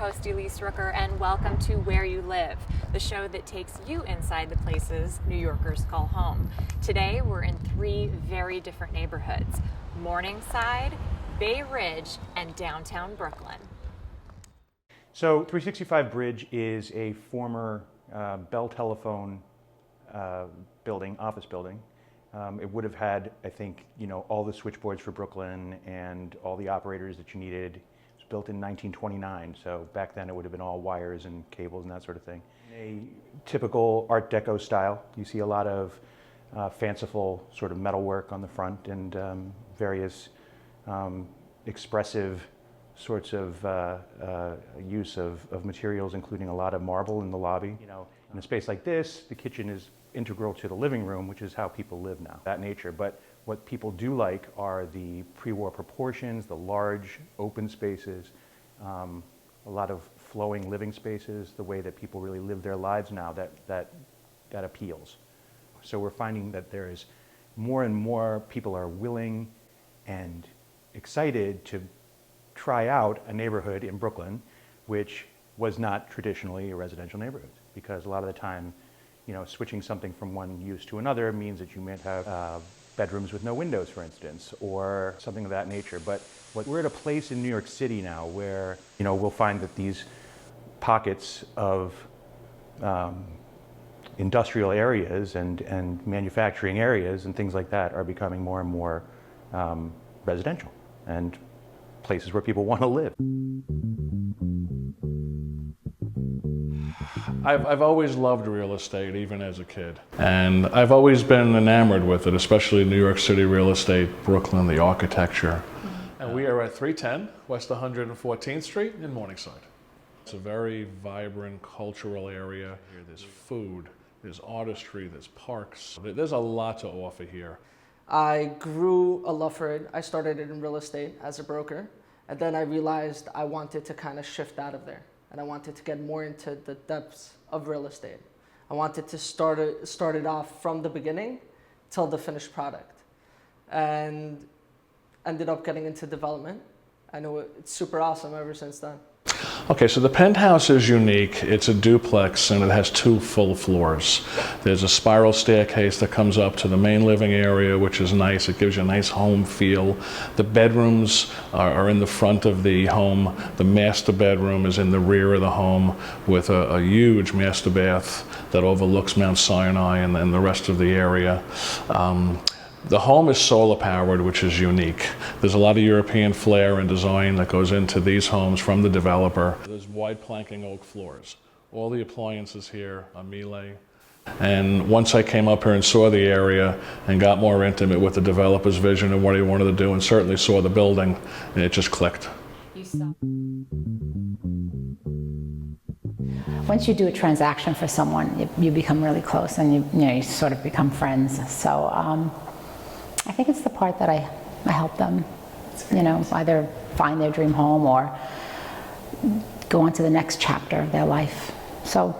host, Elise Rooker, and welcome to Where You Live, the show that takes you inside the places New Yorkers call home. Today, we're in three very different neighborhoods: Morningside, Bay Ridge, and downtown Brooklyn. So 365 Bridge is a former Bell Telephone building, office building. It would have had, I think, all the switchboards for Brooklyn and all the operators that you needed. It was built in 1929, so back then it would have been all wires and cables and that sort of thing. A typical Art Deco style. You see a lot of fanciful sort of metalwork on the front and various expressive sorts of use of materials, including a lot of marble in the lobby. In a space like this, the kitchen is integral to the living room, which is how people live now, that nature. But what people do like are the pre-war proportions, the large open spaces, a lot of flowing living spaces, the way that people really live their lives now, that appeals. So we're finding that there is more and more people are willing and excited to try out a neighborhood in Brooklyn, which was not traditionally a residential neighborhood, because a lot of the time, switching something from one use to another means that you might have bedrooms with no windows, for instance, or something of that nature. But we're at a place in New York City now where, we'll find that these pockets of industrial areas and manufacturing areas and things like that are becoming more and more residential and places where people want to live. I've always loved real estate, even as a kid. And I've always been enamored with it, especially New York City real estate, Brooklyn, the architecture. And we are at 310 West 114th Street in Morningside. It's a very vibrant cultural area. Here there's food, there's artistry, there's parks. There's a lot to offer here. I grew a love for it. I started in real estate as a broker, and then I realized I wanted to kind of shift out of there. And I wanted to get more into the depths of real estate. I wanted to start it off from the beginning till the finished product. And ended up getting into development. I know it's super awesome ever since then. Okay, so the penthouse is unique. It's a duplex and it has two full floors. There's a spiral staircase that comes up to the main living area, which is nice. It gives you a nice home feel. The bedrooms are in the front of the home. The master bedroom is in the rear of the home with a huge master bath that overlooks Mount Sinai and the rest of the area. The home is solar powered, which is unique. There's a lot of European flair and design that goes into these homes from the developer. There's wide planking oak floors. All the appliances here are Miele. And once I came up here and saw the area and got more intimate with the developer's vision and what he wanted to do, and certainly saw the building, and it just clicked. Once you do a transaction for someone, you become really close and you sort of become friends. So I think it's the part that I help them, either find their dream home or go on to the next chapter of their life. So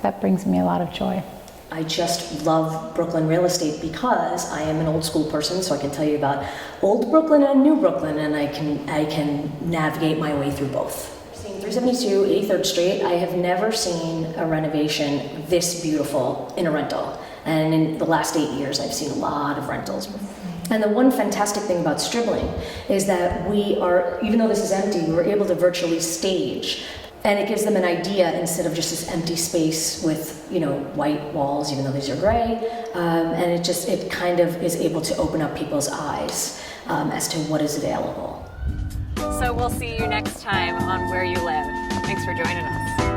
that brings me a lot of joy. I just love Brooklyn real estate because I am an old school person, so I can tell you about old Brooklyn and new Brooklyn, and I can navigate my way through both. 372 83rd Street, I have never seen a renovation this beautiful in a rental. And in the last 8 years, I've seen a lot of rentals. And the one fantastic thing about Stribling is that we are, even though this is empty, we're able to virtually stage. And it gives them an idea instead of just this empty space with, white walls, even though these are gray. And it kind of is able to open up people's eyes as to what is available. So we'll see you next time on Where You Live. Thanks for joining us.